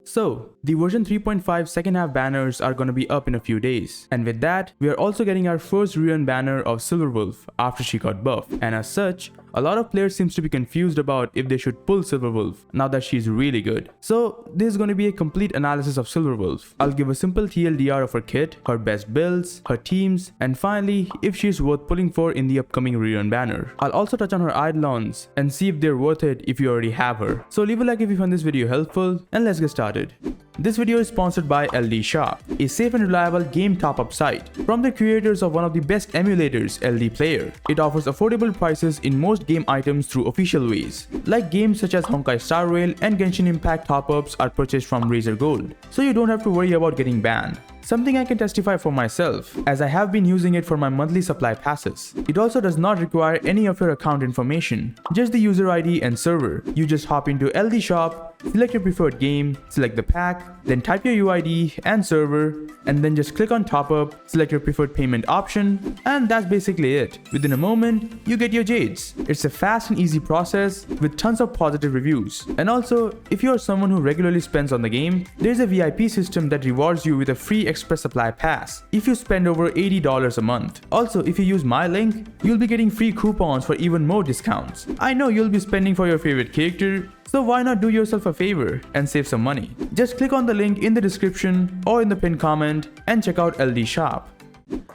So, the version 3.5 second half banners are gonna be up in a few days, and with that, we are also getting our first rerun banner of Silverwolf after she got buffed, and as such, a lot of players seems to be confused about if they should pull Silverwolf now that she's really good. So this is going to be a complete analysis of Silverwolf. I'll give a simple TLDR of her kit, her best builds, her teams, and finally if she's worth pulling for in the upcoming rerun banner. I'll also touch on her Eidolons and see if they're worth it if you already have her. So leave a like if you found this video helpful, and let's get started. This video is sponsored by LD Shop, a safe and reliable game top-up site. From the creators of one of the best emulators, LD Player, it offers affordable prices in most game items through official ways. Like games such as Honkai Star Rail and Genshin Impact top-ups are purchased from Razer Gold, so you don't have to worry about getting banned. Something I can testify for myself, as I have been using it for my monthly supply passes. It also does not require any of your account information, just the user ID and server. You just hop into LD Shop, select your preferred game, select the pack, then type your UID and server, and then just click on top up, select your preferred payment option, and that's basically it. Within a moment, you get your jades. It's a fast and easy process with tons of positive reviews. And also, if you are someone who regularly spends on the game, there's a VIP system that rewards you with a free express supply pass if you spend over $80 a month. Also, if you use my link, you'll be getting free coupons for even more discounts. I know you'll be spending for your favorite character, so why not do yourself a favor and save some money? Just click on the link in the description or in the pinned comment and check out LD Shop.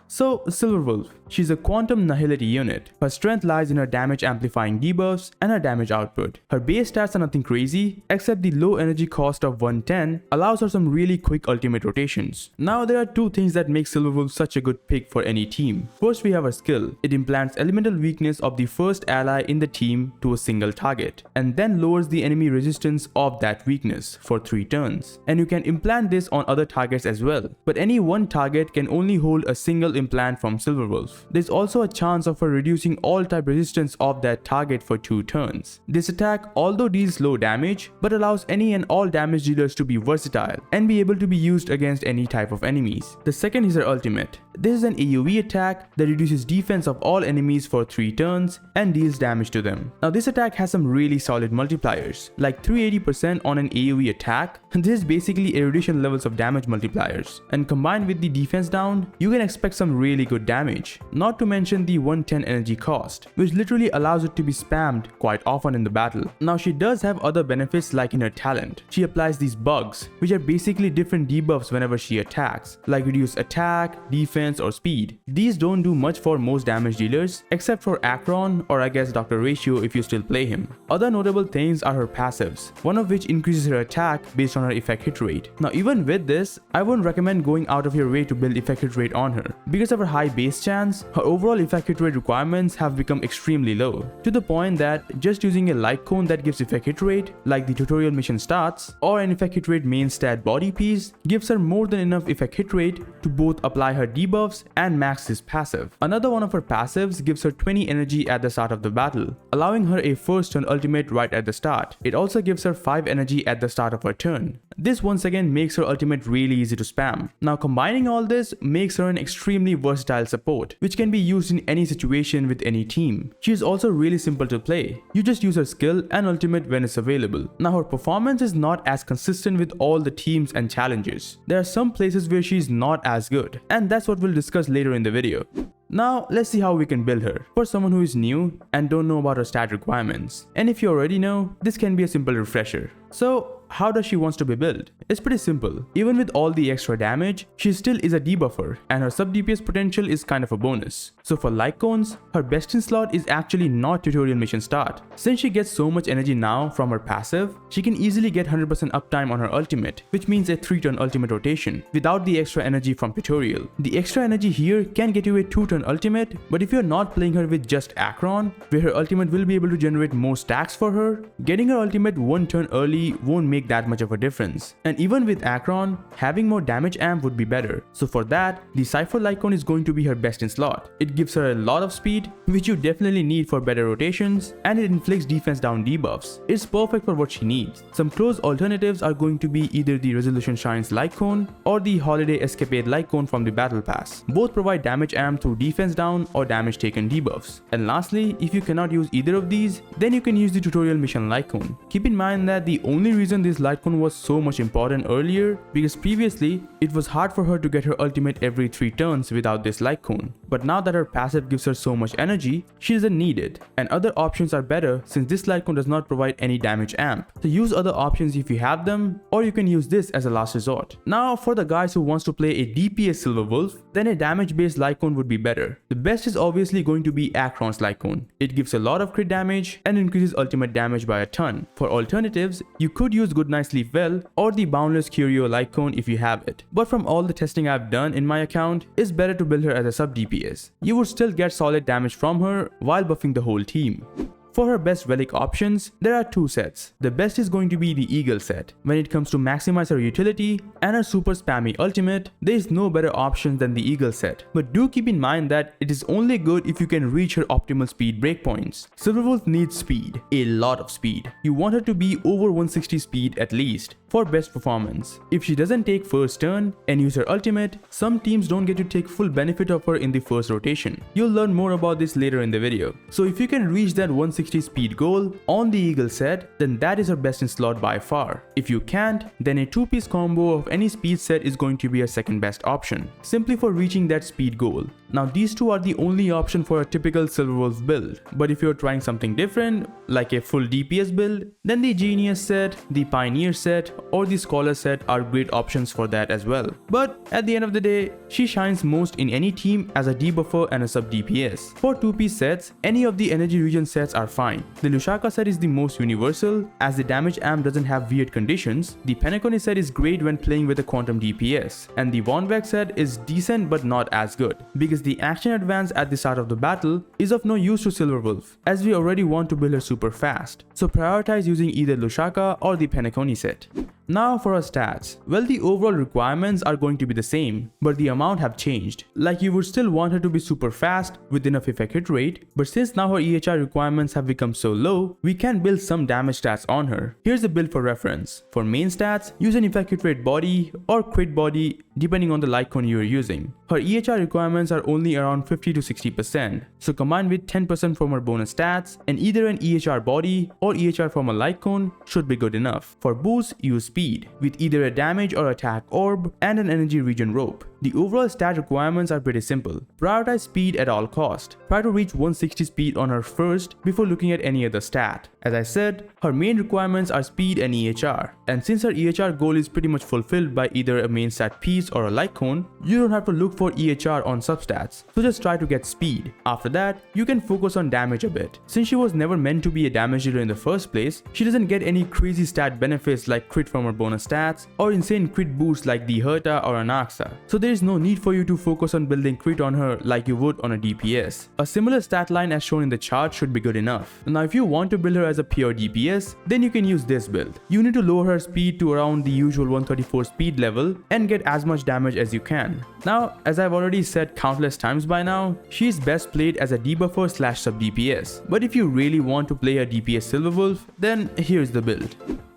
So, Silverwolf. She's a quantum nihility unit. Her strength lies in her damage amplifying debuffs and her damage output. Her base stats are nothing crazy, except the low energy cost of 110 allows her some really quick ultimate rotations. Now there are two things that make Silverwolf such a good pick for any team. First, we have her skill. It implants elemental weakness of the first ally in the team to a single target, and then lowers the enemy resistance of that weakness for 3 turns. And you can implant this on other targets as well, but any one target can only hold a single implant from Silverwolf. There's also a chance of her reducing all type resistance of that target for 2 turns. This attack although deals low damage, but allows any and all damage dealers to be versatile and be able to be used against any type of enemies. The second is her ultimate. This is an AoE attack that reduces defense of all enemies for 3 turns and deals damage to them. Now this attack has some really solid multipliers, like 380% on an AoE attack. This is basically erudition levels of damage multipliers, and combined with the defense down, you can expect some really good damage. Not to mention the 110 energy cost, which literally allows it to be spammed quite often in the battle. Now she does have other benefits like in her talent. She applies these bugs, which are basically different debuffs whenever she attacks, like reduce attack, defense, or speed. These don't do much for most damage dealers, except for Acheron, or I guess Dr. Ratio if you still play him. Other notable things are her passives, one of which increases her attack based on her effect hit rate. Now even with this, I wouldn't recommend going out of your way to build effect hit rate on her. Because of her high base chance, her overall effect hit rate requirements have become extremely low, to the point that just using a Lightcone that gives effect hit rate, like the tutorial mission starts, or an effect hit rate main stat body piece, gives her more than enough effect hit rate to both apply her debuffs and max his passive. Another one of her passives gives her 20 energy at the start of the battle, allowing her a first turn ultimate right at the start. It also gives her 5 energy at the start of her turn. This once again makes her ultimate really easy to spam. Now combining all this makes her an extremely versatile support, which can be used in any situation with any team. She is also really simple to play. You just use her skill and ultimate when it's available. Now her performance is not as consistent with all the teams and challenges. There are some places where she is not as good, and that's what we'll discuss later in the video. Now let's see how we can build her for someone who is new and don't know about her stat requirements. And if you already know, this can be a simple refresher. So how does she wants to be built? It's pretty simple. Even with all the extra damage, she still is a debuffer, and her sub DPS potential is kind of a bonus. So for Lightcones, her best in slot is actually not tutorial mission start. Since she gets so much energy now from her passive, she can easily get 100% uptime on her ultimate, which means a 3-turn ultimate rotation without the extra energy from tutorial. The extra energy here can get you a 2-turn ultimate, but if you're not playing her with just Acheron, where her ultimate will be able to generate more stacks for her, getting her ultimate 1 turn early won't make that much of a difference. And even with Acheron, having more damage amp would be better. So for that, the Cypher Lightcone is going to be her best in slot. It gives her a lot of speed, which you definitely need for better rotations, and it inflicts defense down debuffs. It's perfect for what she needs. Some close alternatives are going to be either the Resolution Shines Lightcone or the Holiday Escapade Lightcone from the Battle Pass. Both provide damage amp through defense down or damage taken debuffs. And lastly, if you cannot use either of these, then you can use the Tutorial Mission Lightcone. Keep in mind that the only reason this Lightcone was so much important important earlier because previously it was hard for her to get her ultimate every 3 turns without this Lightcone. But now that her passive gives her so much energy, she doesn't need it. And other options are better since this Lightcone does not provide any damage amp. So use other options if you have them, or you can use this as a last resort. Now for the guys who wants to play a DPS silverwolf, then a damage based Lightcone would be better. The best is obviously going to be Acheron's Lightcone. It gives a lot of crit damage and increases ultimate damage by a ton. For alternatives, you could use Goodnight Sleep Well or the Boundless Curio Lightcone if you have it. But from all the testing I've done in my account, it's better to build her as a sub DPS. You would still get solid damage from her while buffing the whole team. For her best relic options, there are 2 sets. The best is going to be the Eagle set. When it comes to maximize her utility and her super spammy ultimate, there is no better option than the Eagle set. But do keep in mind that it is only good if you can reach her optimal speed breakpoints. Silverwolf needs speed, a lot of speed. You want her to be over 160 speed at least for best performance. If she doesn't take first turn and use her ultimate, some teams don't get to take full benefit of her in the first rotation. You'll learn more about this later in the video. So if you can reach that 160 speed goal on the Eagle set, then that is her best in slot by far. If you can't, then a 2-piece combo of any speed set is going to be a second best option, simply for reaching that speed goal. Now these 2 are the only option for a typical Silverwolf build, but if you're trying something different, like a full DPS build, then the Genius set, the Pioneer set, or the Scholar set are great options for that as well. But at the end of the day, she shines most in any team as a debuffer and a sub DPS. For 2-piece sets, any of the energy region sets are fine. The Lushaka set is the most universal as the damage amp doesn't have weird conditions. The Penacony set is great when playing with a quantum DPS, and the Von Vec set is decent but not as good because the action advance at the start of the battle is of no use to Silverwolf as we already want to build her super fast. So prioritize using either Lushaka or the Penacony set. Now for her stats. Well, the overall requirements are going to be the same, but the amount have changed. Like you would still want her to be super fast with enough effect hit rate, but since now her EHR requirements have become so low, we can build some damage stats on her. Here's a build for reference. For main stats, use an effect hit rate body or crit body depending on the Lightcone you are using. Her EHR requirements are only around 50 to 60%, so combined with 10% from her bonus stats and either an EHR body or EHR from a Lightcone should be good enough. For boost, use speed with either a damage or attack orb and an energy regen rope. The overall stat requirements are pretty simple. Prioritize speed at all cost. Try to reach 160 speed on her first before looking at any other stat. As I said, her main requirements are speed and EHR, and since her EHR goal is pretty much fulfilled by either a main stat piece or a Lightcone, you don't have to look for EHR on substats, so just try to get speed. After that, you can focus on damage a bit. Since she was never meant to be a damage dealer in the first place, she doesn't get any crazy stat benefits like crit from her bonus stats or insane crit boosts like the Herta or Anaxa, so there is no need for you to focus on building crit on her like you would on a DPS. A similar stat line as shown in the chart should be good enough. Now if you want to build her as a pure DPS, then you can use this build. You need to lower her speed to around the usual 134 speed level and get as much damage as you can. Now, as I've already said countless times by now, she is best played as a debuffer slash sub DPS. But if you really want to play a DPS Silverwolf, then here's the build.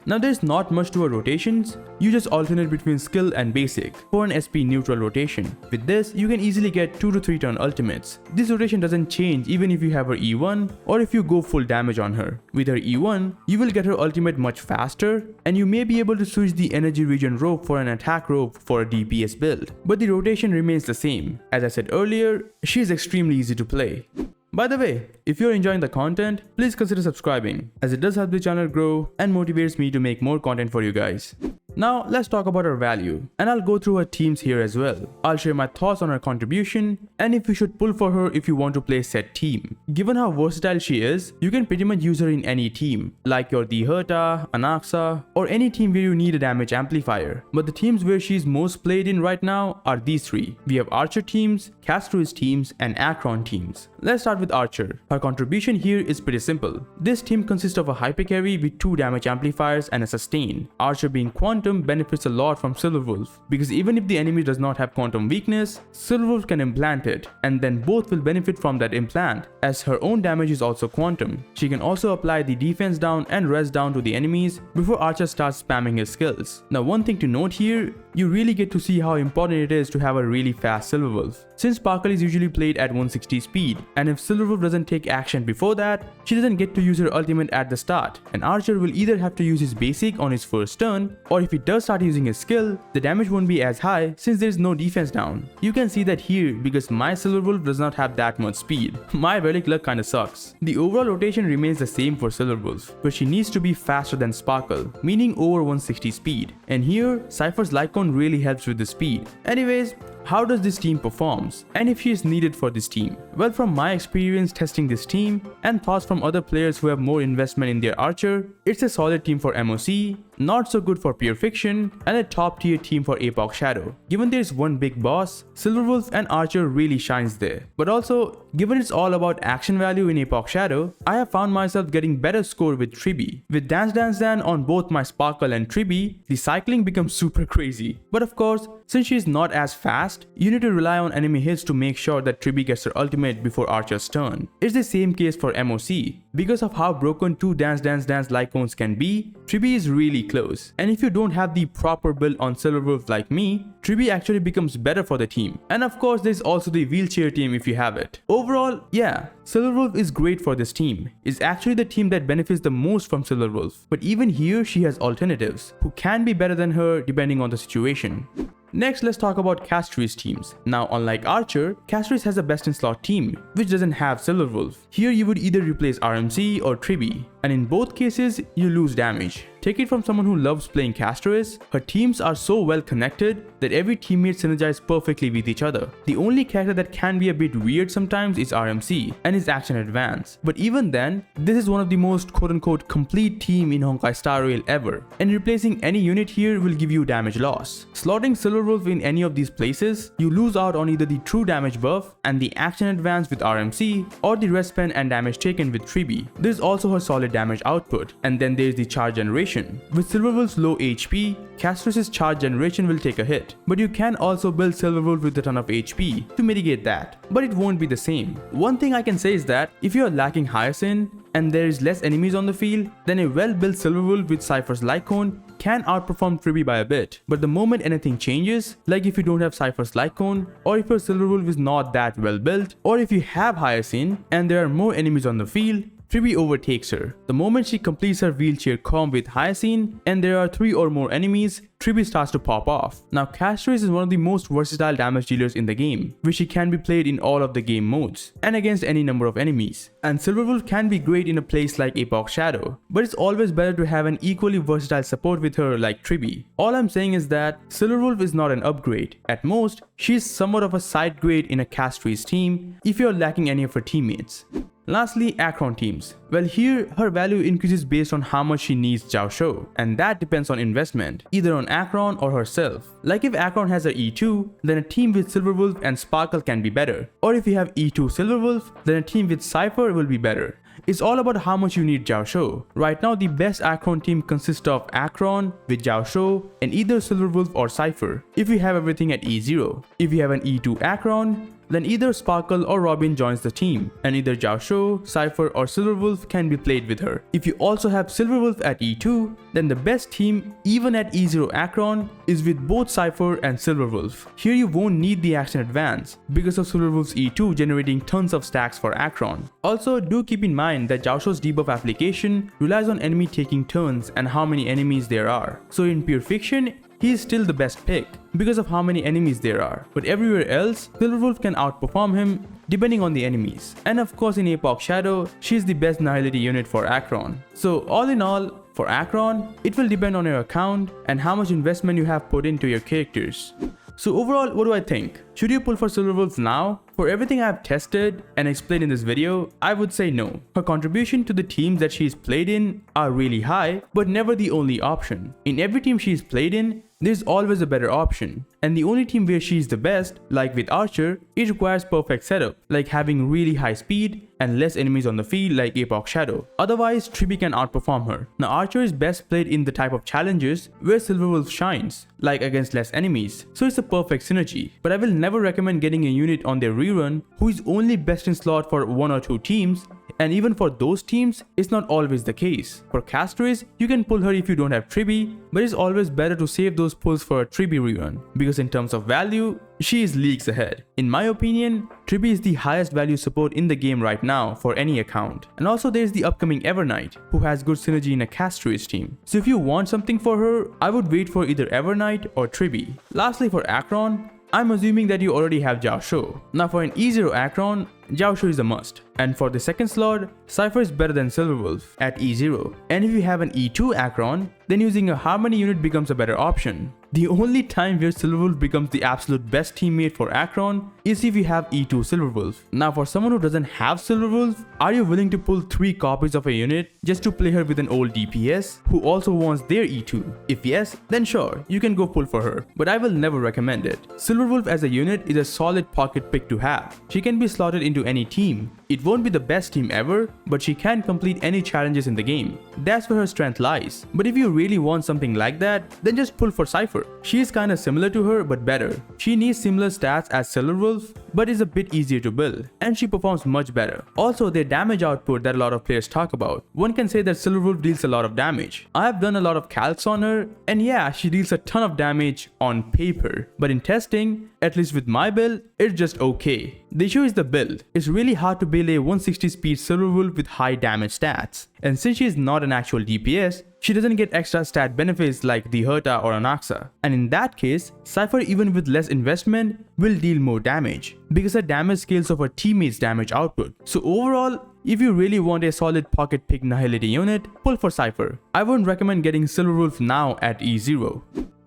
Now there's not much to her rotations, you just alternate between skill and basic for an SP neutral rotation. With this, you can easily get 2 to 3 turn ultimates. This rotation doesn't change even if you have her E1 or if you go full damage on her. With her E1, you will get her ultimate much faster and you may be able to switch the energy regen rope for an attack rope for a DPS build. But the rotation remains the same. As I said earlier, she is extremely easy to play. By the way, if you're enjoying the content, please consider subscribing as it does help the channel grow and motivates me to make more content for you guys. Now let's talk about her value, and I'll go through her teams here as well. I'll share my thoughts on her contribution and if you should pull for her if you want to play set team. Given how versatile she is, you can pretty much use her in any team, like your the Herta, Anaxa, or any team where you need a damage amplifier. But the teams where she's most played in right now are these 3. We have Archer Teams, Castorice Teams, and Acheron Teams. Let's start with Archer. Her contribution here is pretty simple. This team consists of a hyper carry with 2 damage amplifiers and a sustain. Archer being quantum benefits a lot from Silverwolf because even if the enemy does not have quantum weakness, Silverwolf can implant it and then both will benefit from that implant as her own damage is also quantum. She can also apply the defense down and res down to the enemies before Archer starts spamming his skills. Now one thing to note here, you really get to see how important it is to have a really fast Silverwolf. Since Sparkle is usually played at 160 speed, and if Silverwolf doesn't take action before that, she doesn't get to use her ultimate at the start, and Archer will either have to use his basic on his first turn, or if he he does start using his skill, the damage won't be as high since there is no defense down. You can see that here because my silverwolf does not have that much speed. My relic luck kinda sucks. The overall rotation remains the same for silverwolf, but she needs to be faster than Sparkle, meaning over 160 speed. And here, Cypher's Lightcone really helps with the speed. Anyways, how does this team performs, and if she is needed for this team? Well, from my experience testing this team and thoughts from other players who have more investment in their archer, it's a solid team for MOC, not so good for Pure Fiction, and a top tier team for Epoch Shadow. Given there's one big boss, Silverwolf and Archer really shines there. But also, given it's all about action value in Epoch Shadow, I have found myself getting better score with Tribi. With Dance Dance Dan on both my Sparkle and Tribi, the cycling becomes super crazy. But of course, since she is not as fast, you need to rely on enemy hits to make sure that Tribi gets her ultimate before Archer's turn. It's the same case for MOC. Because of how broken two Dance Dance Dance Lightcones can be, Tribi is really close. And if you don't have the proper build on Silverwolf like me, Tribi actually becomes better for the team. And of course, there's also the wheelchair team if you have it. Overall, yeah, Silverwolf is great for this team. It's actually the team that benefits the most from Silverwolf. But even here, she has alternatives who can be better than her depending on the situation. Next, let's talk about Castorice Teams. Now, unlike Archer, Castorice has a best in slot team, which doesn't have Silverwolf. Here you would either replace RMC or Tribi, and in both cases, you lose damage. Take it from someone who loves playing Castorice, her teams are so well connected that every teammate synergizes perfectly with each other. The only character that can be a bit weird sometimes is RMC and his action advance. But even then, this is one of the most quote-unquote complete team in Honkai Star Rail ever, and replacing any unit here will give you damage loss. Slotting Silverwolf in any of these places, you lose out on either the true damage buff and the action advance with RMC, or the rest spend and damage taken with Tribi. There's also her solid damage output, and then there's the charge generation. With Silverwolf's low HP, Castorice's charge generation will take a hit, but you can also build Silverwolf with a ton of HP to mitigate that, but it won't be the same. One thing I can say is that if you are lacking Hysilens and there is less enemies on the field, then a well-built Silverwolf with Cypher's Lightcone can outperform Tribi by a bit. But the moment anything changes, like if you don't have Cypher's Lightcone, or if your Silverwolf is not that well built, or if you have Hysilens and there are more enemies on the field, Tribi overtakes her. The moment she completes her wheelchair comb with Hysilens and there are 3 or more enemies, Tribi starts to pop off. Now, Castorice is one of the most versatile damage dealers in the game, which she can be played in all of the game modes and against any number of enemies. And Silverwolf can be great in a place like Epoch Shadow, but it's always better to have an equally versatile support with her like Tribi. All I'm saying is that Silverwolf is not an upgrade. At most, she's somewhat of a side grade in a Castorice team if you're lacking any of her teammates. Lastly, Acheron Teams. Well, here her value increases based on how much she needs Jiao Shou, and that depends on investment, either on Acheron or herself. Like if Acheron has a E2, then a team with Silverwolf and Sparkle can be better. Or if you have E2 Silverwolf, then a team with Cypher will be better. It's all about how much you need Jiao Shou. Right now, the best Acheron team consists of Acheron with Jiao Shou and either Silverwolf or Cypher, if you have everything at E0. If you have an E2 Acheron, then either Sparkle or Robin joins the team, and either Jiao Shou, Cypher or Silverwolf can be played with her. If you also have Silverwolf at E2, then the best team, even at E0 Acheron, is with both Cypher and Silverwolf. Here you won't need the action advance, because of Silverwolf's E2 generating tons of stacks for Acheron. Also, do keep in mind that Jiao Shou's debuff application relies on enemy taking turns and how many enemies there are. So in Pure Fiction, he is still the best pick because of how many enemies there are, but everywhere else, Silverwolf can outperform him depending on the enemies. And of course in Epoch Shadow, she is the best Nihility unit for Acheron. So all in all, for Acheron, it will depend on your account and how much investment you have put into your characters. So overall, what do I think? Should you pull for Silverwolf now? For everything I have tested and explained in this video, I would say no. Her contribution to the teams that she's played in are really high, but never the only option. In every team she's played in, there's always a better option. And the only team where she's the best, like with Archer, it requires perfect setup, like having really high speed and less enemies on the field like Epoch Shadow. Otherwise, Tribi can outperform her. Now Archer is best played in the type of challenges where Silverwolf shines, like against less enemies, so it's a perfect synergy. But I will never never recommend getting a unit on their rerun who is only best in slot for 1 or 2 teams, and even for those teams, it's not always the case. For Castorice, you can pull her if you don't have Tribi, but it's always better to save those pulls for a Tribi rerun, because in terms of value, she is leagues ahead. In my opinion, Tribi is the highest value support in the game right now for any account. And also there's the upcoming Evernight, who has good synergy in a Castorice team. So if you want something for her, I would wait for either Evernight or Tribi. Lastly, for Acheron, I'm assuming that you already have Jiaoshu. Now for an E0 Acheron, Jiaoshu is a must. And for the second slot, Cypher is better than Silverwolf at E0. And if you have an E2 Acheron, then using a Harmony unit becomes a better option. The only time where Silverwolf becomes the absolute best teammate for Acheron is if you have E2 Silverwolf. Now for someone who doesn't have Silverwolf, are you willing to pull 3 copies of a unit just to play her with an old DPS who also wants their E2? If yes, then sure, you can go pull for her, but I will never recommend it. Silverwolf as a unit is a solid pocket pick to have. She can be slotted into any team. It won't be the best team ever, but she can complete any challenges in the game. That's where her strength lies. But if you really want something like that, then just pull for Cypher. She is kinda similar to her but better. She needs similar stats as Silverwolf, but is a bit easier to build, and she performs much better. Also, their damage output that a lot of players talk about. One can say that Silverwolf deals a lot of damage. I have done a lot of calcs on her, and yeah, she deals a ton of damage on paper, but in testing, at least with my build, it's just okay. The issue is the build. It's really hard to build a 160 speed Silverwolf with high damage stats, and since she is not an actual DPS, she doesn't get extra stat benefits like the Herta or Anaxa, and in that case, Cypher even with less investment will deal more damage, because her damage scales of her teammates' damage output. So overall, if you really want a solid pocket pick Nihility unit, pull for Cypher. I wouldn't recommend getting Silverwolf now at E0.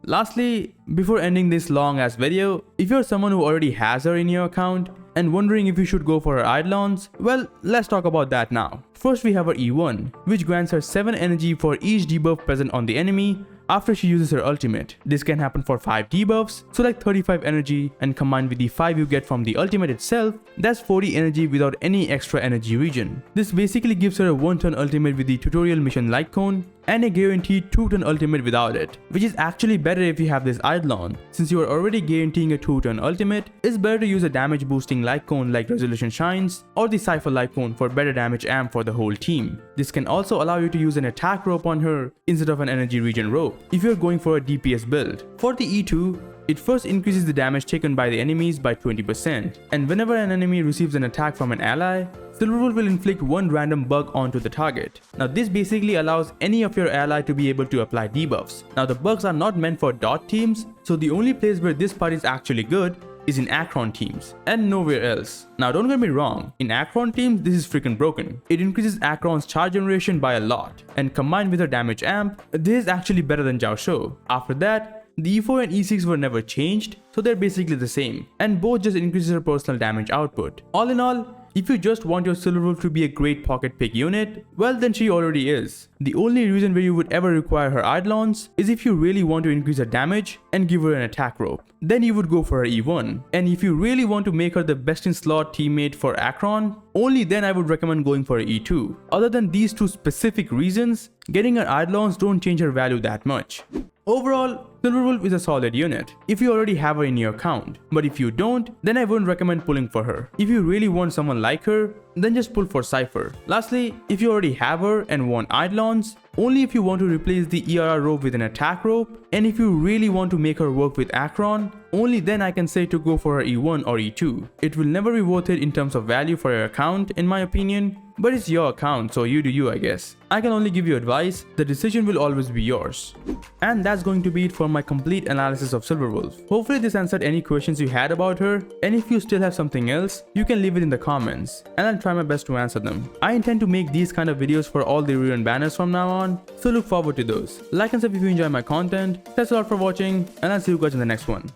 Lastly, before ending this long ass video, if you're someone who already has her in your account and wondering if you should go for her Eidolons, well, let's talk about that now. First we have her E1, which grants her 7 energy for each debuff present on the enemy after she uses her ultimate. This can happen for 5 debuffs, so like 35 energy, and combined with the 5 you get from the ultimate itself, that's 40 energy without any extra energy regen. This basically gives her a 1-turn ultimate with the tutorial mission Lightcone, and a guaranteed 2-turn ultimate without it, which is actually better if you have this Eidolon. Since you are already guaranteeing a 2-turn ultimate, it's better to use a damage boosting Lightcone like Resolution Shines or the Cypher Lightcone for better damage amp for the whole team. This can also allow you to use an attack rope on her instead of an energy regen rope if you're going for a DPS build. For the E2, it first increases the damage taken by the enemies by 20%, and whenever an enemy receives an attack from an ally, Silverwolf will inflict 1 random bug onto the target. Now this basically allows any of your ally to be able to apply debuffs. Now the bugs are not meant for dot teams, so the only place where this part is actually good is in Acheron Teams, and nowhere else. Now don't get me wrong, in Acheron Teams this is freaking broken. It increases Acheron's charge generation by a lot, and combined with her damage amp, this is actually better than Jiaoshu. After that, the E4 and E6 were never changed, so they're basically the same, and both just increases her personal damage output. All in all, if you just want your Silverwolf to be a great pocket pick unit, well then she already is. The only reason where you would ever require her Eidolons is if you really want to increase her damage and give her an attack rope. Then you would go for her E1. And if you really want to make her the best in slot teammate for Acheron, only then I would recommend going for her E2. Other than these 2 specific reasons, getting her Eidolons don't change her value that much. Overall, Silverwolf is a solid unit if you already have her in your account, but if you don't, then I wouldn't recommend pulling for her. If you really want someone like her, then just pull for Cypher. Lastly, if you already have her and want Eidolons, only if you want to replace the ERR rope with an attack rope, and if you really want to make her work with Acheron, only then I can say to go for her E1 or E2. It will never be worth it in terms of value for your account in my opinion, but it's your account, so you do you I guess. I can only give you advice, the decision will always be yours. And that's going to be it for my complete analysis of Silverwolf. Hopefully this answered any questions you had about her, and if you still have something else, you can leave it in the comments, and I'll try my best to answer them. I intend to make these kind of videos for all the rerun banners from now on, so look forward to those. Like and sub if you enjoy my content. Thanks a lot for watching, and I'll see you guys in the next one.